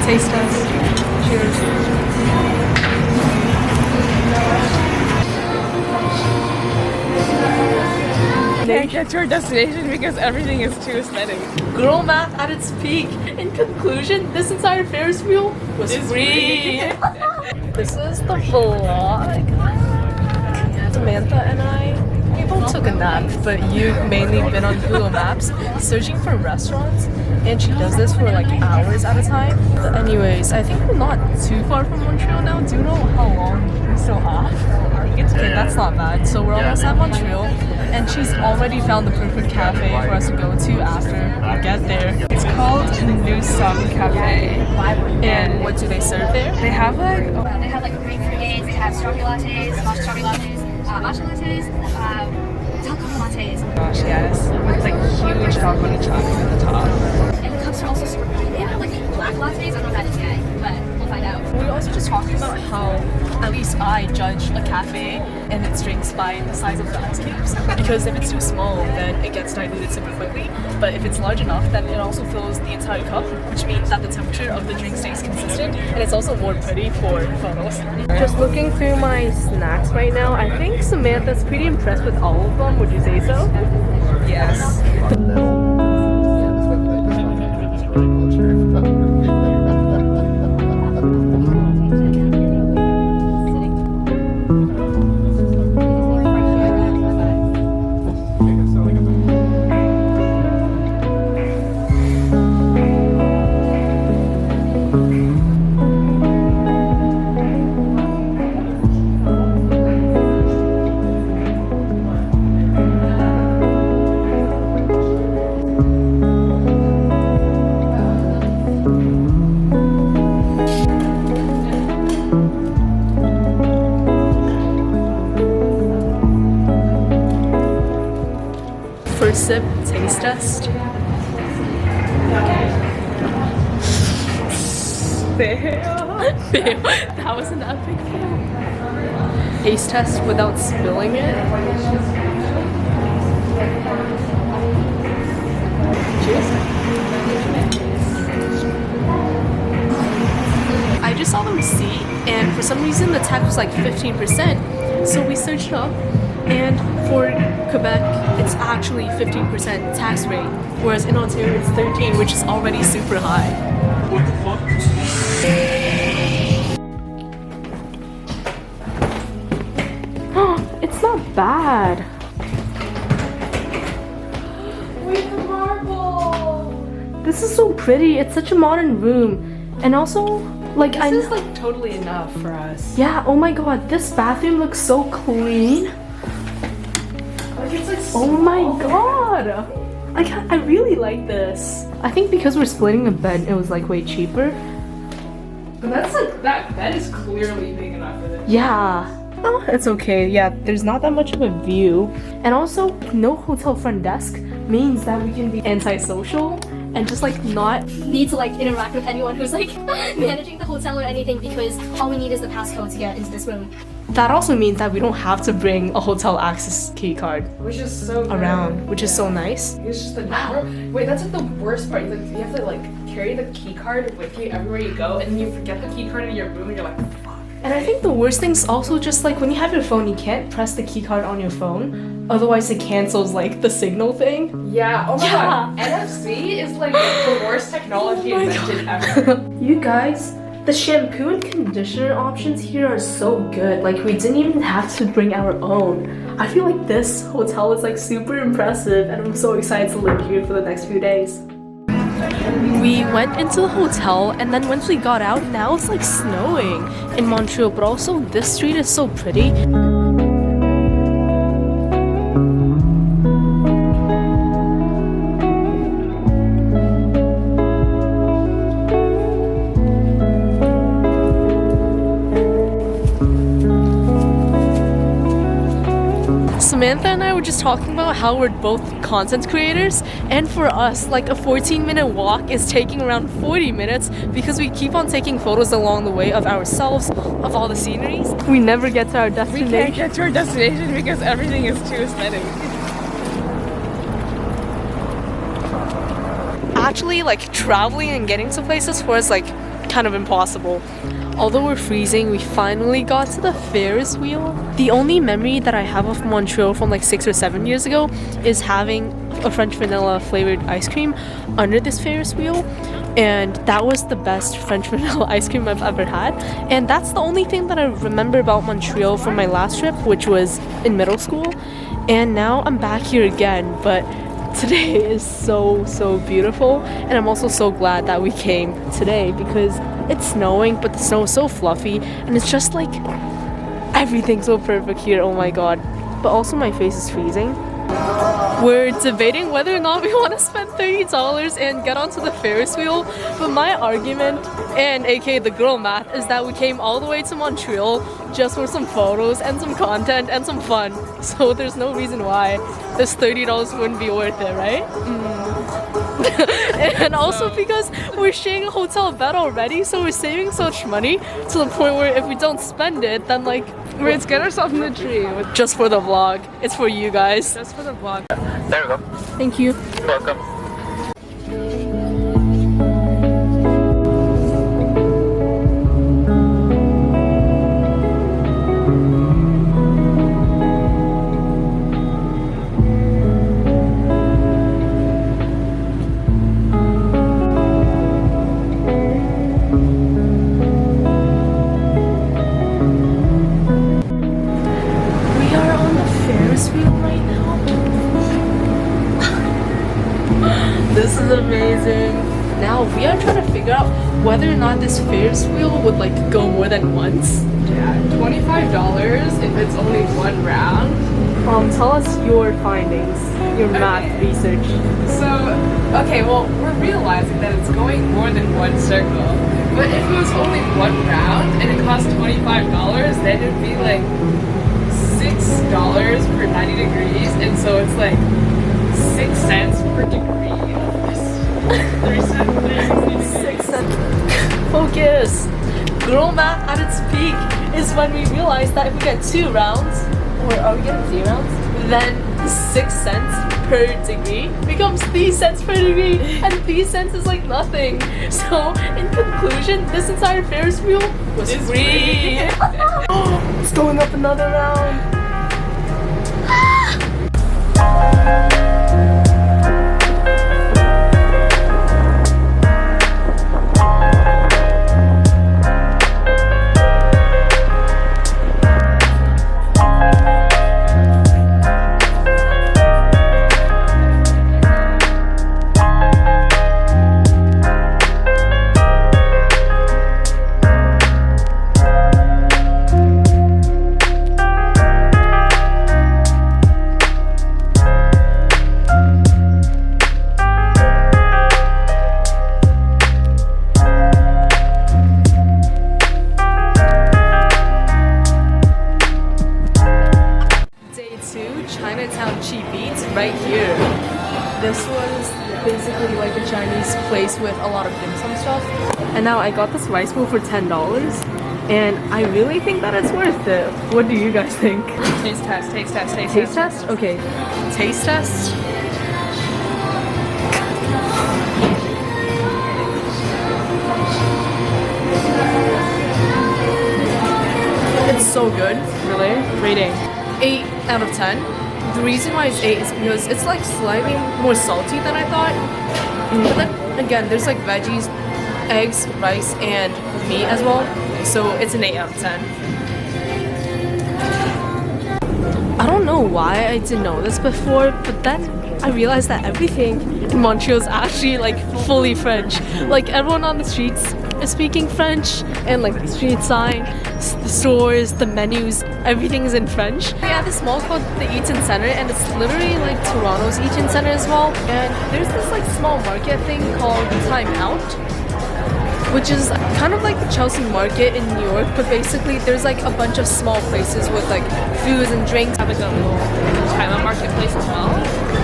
Taste test. Cheers. Can't get to our destination because everything is too aesthetic. Girl math at its peak. In conclusion, this entire Ferris wheel was free. This is the vlog. Samantha and I, we both took a nap, but you've mainly been on Google Maps searching for restaurants, and she does this for like hours at a time. But anyways, I think we're not too far from Montreal now. Do you know how long we still have? Okay, that's not bad. So we're almost at Montreal, and she's already found the perfect cafe for us to go to after we get there. It's called New Some Cafe. And what do they serve there? They have like They have like grapefruit eggs, they have strawberry lattes, strawberry lattes, matcha lattes, chocolate lattes. gosh, yes, with like huge dark honey chocolate at the top. And the cups are also super pretty. They have like black lattes, I don't know what that is yet, but we'll find out. We were also just talking about how at least I judge a cafe and its drinks by the size of the ice cubes. Because if it's too small, then it gets diluted super quickly. But if it's large enough, then it also fills the entire cup, which means that the temperature of the drink stays consistent, and it's also more pretty for photos. Just looking through my snacks right now, I think Samantha's pretty impressed with all of them. Would you say so? Yes. First sip, taste test. That was an epic fail. Taste test without spilling it. Cheers. I just saw the receipt, and for some reason the tax was like 15%. So we searched it up, and for Quebec, it's actually 15% tax rate, whereas in Ontario it's 13%, which is already super high. What the fuck? It's not bad. Wait, the marble! This is so pretty. It's such a modern room, and also like This is like totally enough for us. yeah. Oh my god, this bathroom looks so clean. Like it's like Oh my god. I really like this. I think because we're splitting a bed, it was like way cheaper. But that's like that bed is clearly big enough for this. Yeah. Oh, it's okay. Yeah, there's not that much of a view. And also, no hotel front desk means that we can be antisocial and just like not. Need to like interact with anyone who's like managing the hotel or anything because all we need is the passcode to get into this room. That also means that we don't have to bring a hotel access key card Which is so good. around, which is so nice. It's just like wait, that's like the worst part. Like you have to like carry the key card with you everywhere you go, and then you forget the key card in your room, and you're like, fuck. And I think the worst thing is also just like when you have your phone, you can't press the key card on your phone, otherwise it cancels like the signal thing. Yeah. Oh my Yeah. god. NFC is like the worst technology invented ever. You guys, the shampoo and conditioner options here are so good. Like we didn't even have to bring our own. I feel like this hotel is like super impressive, and I'm so excited to live here for the next few days. We went into the hotel, and then once we got out, now it's like snowing in Montreal, but also this street is so pretty. Samantha and I were just talking about how we're both content creators, and for us, like a 14-minute walk is taking around 40 minutes because we keep on taking photos along the way of ourselves, of all the sceneries. We never get to our We destination. can't get to our destination because everything is too aesthetic. Actually, like traveling and getting to places for us like kind of impossible. Although we're freezing, we finally got to the Ferris wheel. The only memory that I have of Montreal from like 6 or 7 years ago is having a French vanilla flavored ice cream under this Ferris wheel. And that was the best French vanilla ice cream I've ever had. And that's the only thing that I remember about Montreal from my last trip, which was in middle school. And now I'm back here again, but today is so beautiful. And I'm also so glad that we came today because it's snowing, but the snow is so fluffy and it's just like everything's so perfect here. Oh my god. But also my face is freezing. We're debating whether or not we want to spend $30 and get onto the Ferris wheel, but my argument, and aka the girl math, is that we came all the way to Montreal just for some photos and some content and some fun. So there's no reason why this $30 wouldn't be worth it, right? And also because we're sharing a hotel bed already, so we're saving so much money to the point where if we don't spend it, then like let's get ourselves in the tree. Just for the vlog. It's for you guys. Just for the vlog. There we go. Thank you. You're welcome. This is amazing. Now we are trying to figure out whether or not this Ferris wheel would like go more than once. Yeah, $25 if it's only one round. Tell us your findings, your math research. So, okay, well, we're realizing that it's going more than one circle. But if it was only one round and it cost $25, then it'd be like $6 per 90 degrees. And so it's like 6 cents per degree. 3 cents. 6 cents. Focus. Girl math at its peak is when we realize that if we get 2 rounds, or are we getting 3 rounds? Then 6 cents per degree becomes 3 cents per degree, and 3 cents is like nothing. So in conclusion, this entire Ferris wheel was free. It's going up another round. Right here. This was basically like a Chinese place with a lot of dim sum stuff. And now I got this rice bowl for $10 and I really think that it's worth it. What do you guys think? Taste test, taste test, taste Taste test? Okay. Taste test. It's so good. Really? Rating 8 out of 10. The reason why it's 8 is because it's like slightly more salty than I thought. But then again, there's like veggies, eggs, rice, and meat as well. So it's an 8 out of 10. I don't know why I didn't know this before, but then I realized that everything in Montreal is actually like fully French. Like everyone on the streets is speaking French, and like the street sign, the stores, the menus, everything is in French. We have this mall called the Eaton Center, and it's literally like Toronto's Eaton Center as well. And there's this like small market thing called Time Out, which is kind of like the Chelsea Market in New York, but basically there's like a bunch of small places with like foods and drinks. Have like a little China marketplace as well.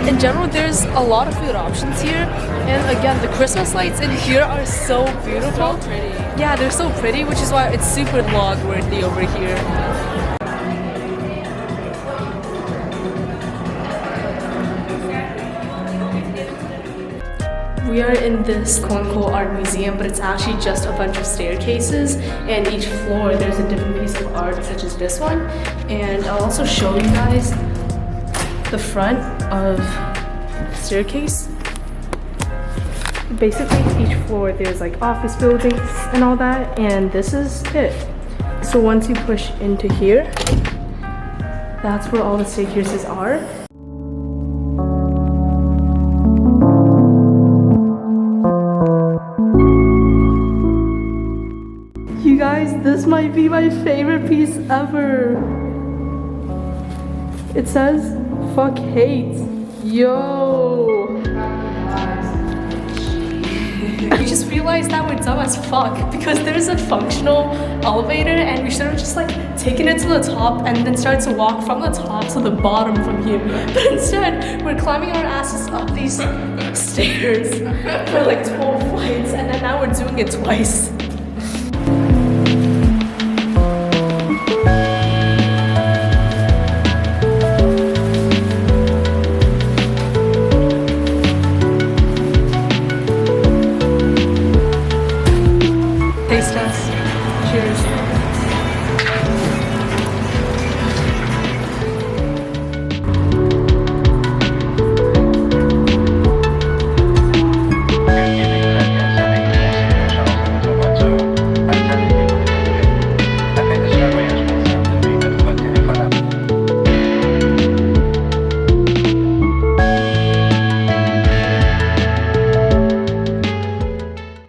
In general, there's a lot of food options here, and again, the Christmas lights in here are so beautiful. So pretty. Yeah, they're so pretty, which is why it's super vlog worthy over here. We are in this quote-unquote art museum, but it's actually just a bunch of staircases, and each floor there's a different piece of art, such as this one. And I'll also show you guys the front of the staircase. Basically, each floor there's like office buildings and all that, and this is it. So once you push into here, that's where all the staircases are. You guys, this might be my favorite piece ever. It says, "Fuck hate." Yo. I just realized that we're dumb as fuck because there's a functional elevator and we should have just like taken it to the top and then started to walk from the top to the bottom from here. But instead, we're climbing our asses up these stairs for like 12 flights, and then now we're doing it twice.